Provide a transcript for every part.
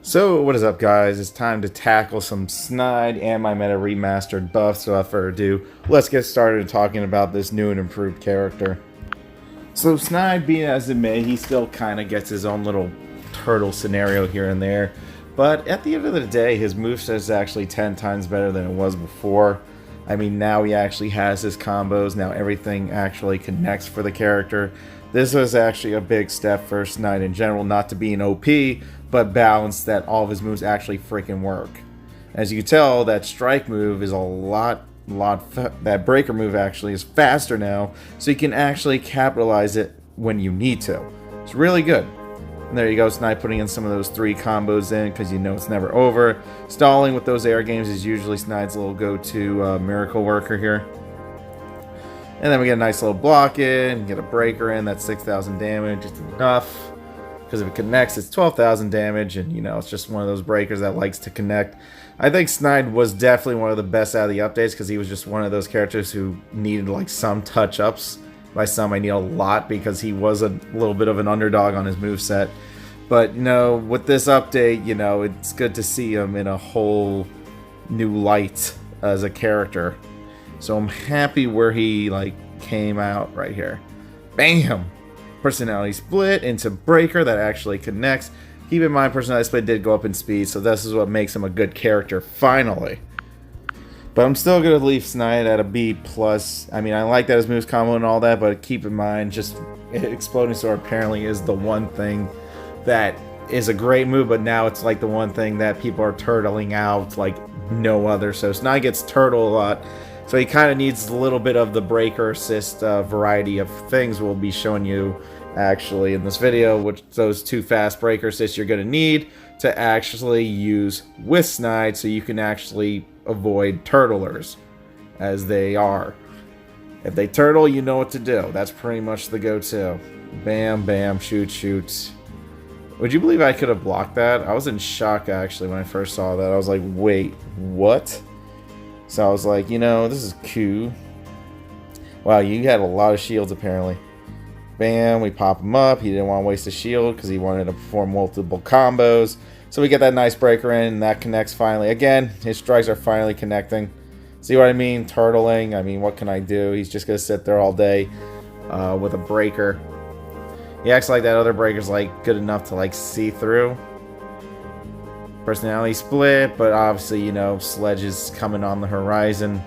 So, what is up, guys? It's time to tackle some Snide and my meta remastered buff. So, without further ado, let's get started talking about this new and improved character. So, Snide, being as it may, he still kind of gets his own little turtle scenario here and there. But at the end of the day, his moveset is actually 10 times better than it was before. I mean, now he actually has his combos. Now everything actually connects for the character. This was actually a big step for Snide in general, not to be an OP, but balanced that all of his moves actually freaking work. As you can tell, that strike move is a lot that breaker move actually is faster now, so you can actually capitalize it when you need to. It's really good. And there you go, Snide putting in some of those 3 combos in, because you know it's never over. Stalling with those air games is usually Snide's little go-to miracle worker here. And then we get a nice little block in, get a breaker in, that's 6,000 damage, just enough. Because if it connects, it's 12,000 damage, and you know, it's just one of those breakers that likes to connect. I think Snide was definitely one of the best out of the updates, because he was just one of those characters who needed like some touch-ups. By some, I need a lot, because he was a little bit of an underdog on his moveset. But, you know, with this update, you know, it's good to see him in a whole new light as a character. So I'm happy where he, like, came out right here. Bam! Personality split into breaker that actually connects. Keep in mind, personality split did go up in speed, so this is what makes him a good character, finally. But I'm still going to leave Snide at a B+. I mean, I like that his moves combo and all that, but keep in mind, just Exploding Sword apparently is the one thing that is a great move, but now it's like the one thing that people are turtling out like no other. So Snide gets turtle a lot, so he kind of needs a little bit of the breaker assist variety of things we'll be showing you actually in this video, which those 2 fast breaker assists you're going to need to actually use with Snide, so you can actually avoid turtlers as they are. If they turtle, you know what to do. That's pretty much the go-to. Bam, bam, shoot, shoot. Would you believe I could have blocked that? I was in shock actually when I first saw that. I was like, wait, what? So I was like, you know, this is cool. Wow, you had a lot of shields apparently. Bam, we pop him up. He didn't want to waste a shield because he wanted to perform multiple combos. So we get that nice breaker in, and that connects finally. Again, his strikes are finally connecting. See what I mean? Turtling. I mean, what can I do? He's just going to sit there all day with a breaker. He acts like that other breaker's like good enough to like see through. Personality split, but obviously, you know, Sledge is coming on the horizon.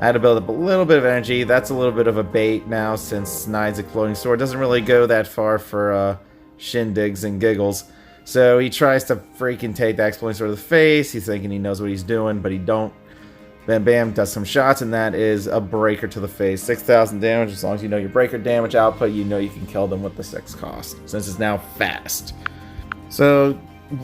I had to build up a little bit of energy. That's a little bit of a bait now, since Snide's Exploding Sword doesn't really go that far for shindigs and giggles. So he tries to freaking take the Exploding Sword to the face. He's thinking he knows what he's doing, but he don't. Bam, bam, does some shots, and that is a breaker to the face. 6,000 damage. As long as you know your breaker damage output, you know you can kill them with the 6 cost, since it's now fast. So,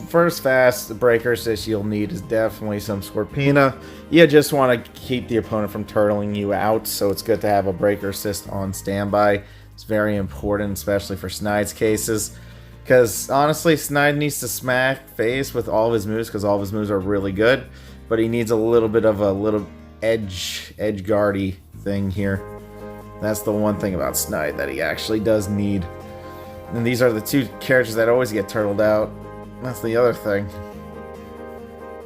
first fast breaker assist you'll need is definitely some Scorpina. You just want to keep the opponent from turtling you out, so it's good to have a breaker assist on standby. It's very important, especially for Snide's cases. Because, honestly, Snide needs to smack face with all of his moves, because all of his moves are really good. But he needs a little bit of a little edge guardy thing here. That's the one thing about Snide that he actually does need. And these are the 2 characters that always get turtled out. That's the other thing.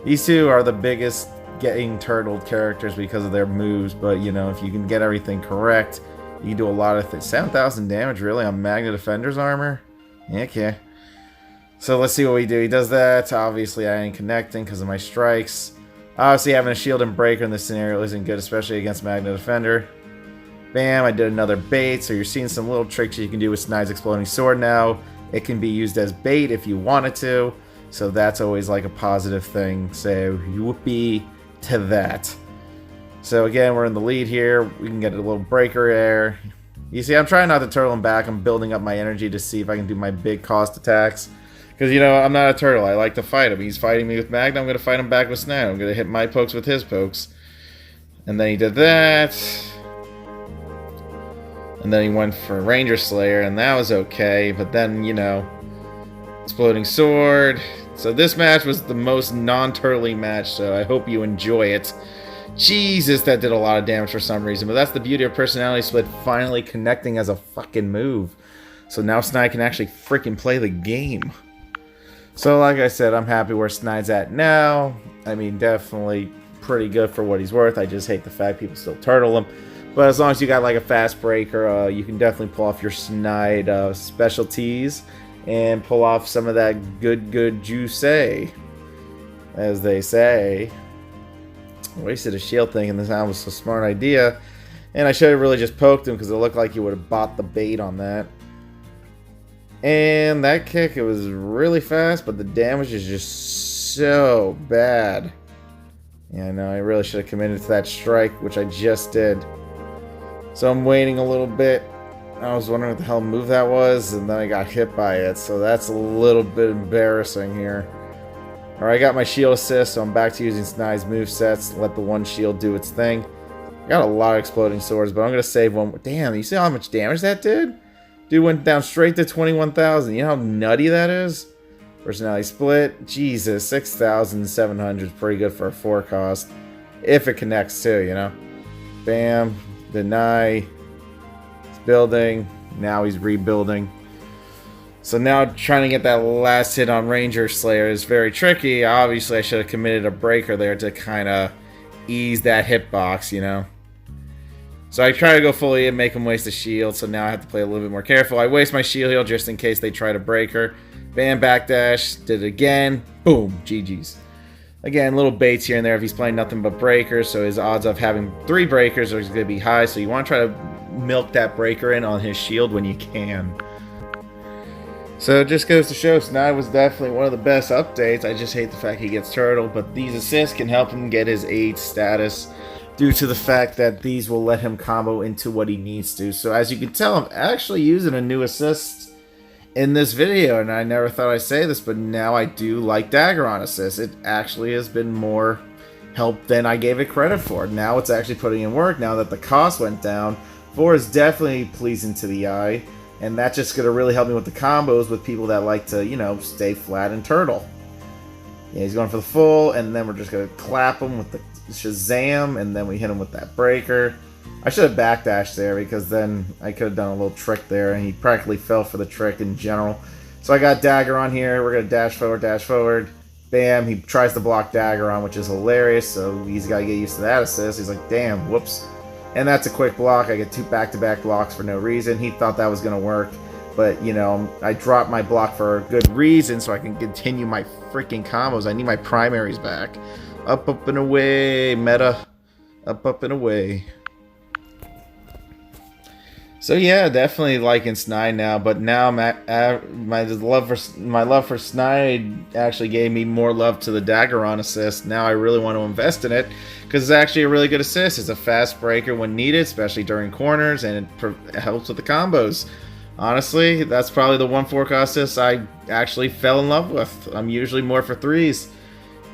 These 2 are the biggest getting turtled characters because of their moves, but you know, if you can get everything correct, you can do a lot of things. 7,000 damage really on Magna Defender's armor? Okay. So let's see what we do. He does that. Obviously I ain't connecting because of my strikes. Obviously having a shield and breaker in this scenario isn't good, especially against Magna Defender. Bam, I did another bait, so you're seeing some little tricks you can do with Snide's Exploding Sword now. It can be used as bait if you wanted to, so that's always like a positive thing. So whoopee to that. So again, we're in the lead here. We can get a little breaker there. You see, I'm trying not to turtle him back. I'm building up my energy to see if I can do my big cost attacks. Because, you know, I'm not a turtle. I like to fight him. He's fighting me with Magna. I'm going to fight him back with Snide. I'm going to hit my pokes with his pokes. And then he did that. And then he went for Ranger Slayer, and that was okay. But then, you know, Exploding Sword. So this match was the most non-turtly match, so I hope you enjoy it. Jesus, that did a lot of damage for some reason. But that's the beauty of Personality Split finally connecting as a fucking move. So now Snide can actually freaking play the game. So like I said, I'm happy where Snide's at now. I mean, definitely pretty good for what he's worth. I just hate the fact people still turtle him. But as long as you got like a fast breaker, you can definitely pull off your Snide specialties and pull off some of that good juice, as they say. I wasted a shield thinking this was a smart idea. And I should have really just poked him because it looked like he would have bought the bait on that. And that kick, it was really fast, but the damage is just so bad. Yeah, no, I really should have committed to that strike, which I just did. So I'm waiting a little bit. I was wondering what the hell move that was, and then I got hit by it, so that's a little bit embarrassing here. Alright, I got my shield assist, so I'm back to using Snide's movesets. Let the one shield do its thing. Got a lot of exploding swords, but I'm going to save one. Damn, you see how much damage that did? Dude went down straight to 21,000. You know how nutty that is? Personality split. Jesus, 6,700 is pretty good for a 4 cost. If it connects too, you know? Bam. Deny. He's building. Now he's rebuilding. So now trying to get that last hit on Ranger Slayer is very tricky. Obviously, I should have committed a breaker there to kind of ease that hitbox, you know? So I try to go fully and make him waste a shield, so now I have to play a little bit more careful. I waste my shield heal just in case they try to break her. Bam, backdash, did it again. Boom, GG's. Again, little baits here and there if he's playing nothing but breakers, so his odds of having 3 breakers are going to be high, so you want to try to milk that breaker in on his shield when you can. So it just goes to show Snide was definitely one of the best updates. I just hate the fact he gets turtled, but these assists can help him get his age status due to the fact that these will let him combo into what he needs to. So as you can tell, I'm actually using a new assist in this video, and I never thought I'd say this, but now I do like dagger on assist. It actually has been more help than I gave it credit for. Now it's actually putting in work now that the cost went down. 4 is definitely pleasing to the eye. And that's just going to really help me with the combos with people that like to, you know, stay flat and turtle. Yeah, he's going for the full, and then we're just going to clap him with the Shazam, and then we hit him with that breaker. I should have backdashed there, because then I could have done a little trick there, and he practically fell for the trick in general. So I got dagger on here. We're going to dash forward. Bam, he tries to block dagger on, which is hilarious, so he's got to get used to that assist. He's like, damn, whoops. And that's a quick block. I get 2 back-to-back blocks for no reason. He thought that was going to work. But, you know, I dropped my block for a good reason so I can continue my freaking combos. I need my primaries back. Up, and away. Meta. Up, and away. So, yeah, definitely liking Snide now. But now my love for Snide actually gave me more love to the dagger on assist. Now I really want to invest in it, because it's actually a really good assist. It's a fast breaker when needed, especially during corners, and it helps with the combos. Honestly, that's probably the 1-4 cost assist I actually fell in love with. I'm usually more for 3s.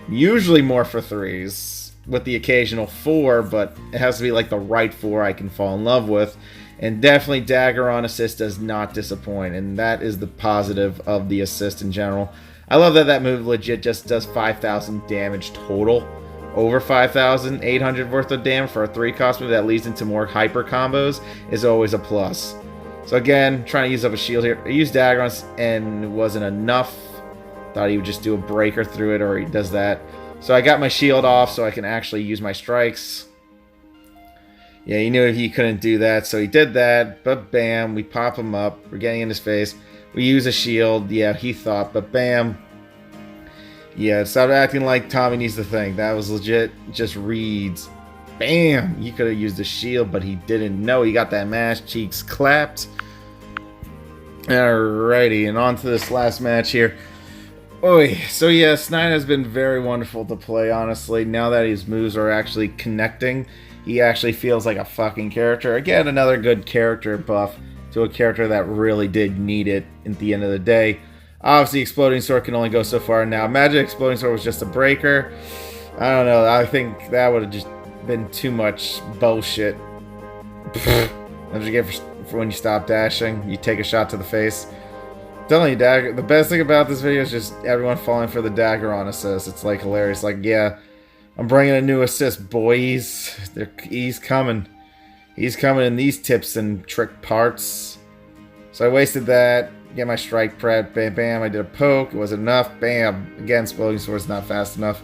Usually more for 3s, with the occasional 4, but it has to be like the right 4 I can fall in love with. And definitely dagger on assist does not disappoint, and that is the positive of the assist in general. I love that that move legit just does 5,000 damage total. Over 5,800 worth of damage for a 3-cost move that leads into more hyper combos is always a plus. So again, trying to use up a shield here. I used dagger on and it wasn't enough. Thought he would just do a breaker through it, or he does that. So I got my shield off so I can actually use my strikes. Yeah, he knew he couldn't do that, so he did that. But bam, we pop him up. We're getting in his face. We use a shield. Yeah, he thought, but bam. Yeah, stop acting like Tommy needs to think. That was legit just reads. Bam! He could have used a shield, but he didn't know. He got that mash. Cheeks clapped. Alrighty, and on to this last match here. Oy. So yeah, Snide has been very wonderful to play, honestly. Now that his moves are actually connecting, he actually feels like a fucking character. Again, another good character buff to a character that really did need it at the end of the day. Obviously, Exploding Sword can only go so far. Now, imagine Exploding Sword was just a breaker. I don't know. I think that would have just been too much bullshit. That's what you get for when you stop dashing. You take a shot to the face. I'm telling you, dagger. The best thing about this video is just everyone falling for the dagger on assist. It's like hilarious. Like, yeah, I'm bringing a new assist, boys. He's coming. He's coming in these tips and trick parts. So I wasted that. get my strike prep. Bam, bam. I did a poke. It wasn't enough. Bam. Again, exploding sword's not fast enough.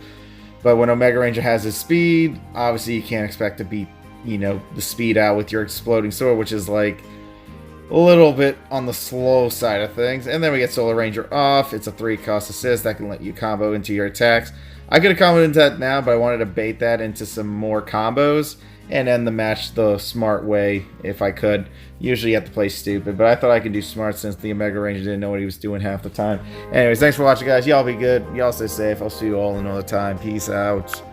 But when Omega Ranger has his speed, obviously you can't expect to beat, you know, the speed out with your exploding sword, which is like a little bit on the slow side of things. And then we get Solar Ranger off. It's a 3-cost assist that can let you combo into your attacks. I could have comboed into that now, but I wanted to bait that into some more combos and end the match the smart way if I could. Usually you have to play stupid, but I thought I could do smart since the Omega Ranger didn't know what he was doing half the time. Anyways, thanks for watching, guys. Y'all be good. Y'all stay safe. I'll see you all another time. Peace out.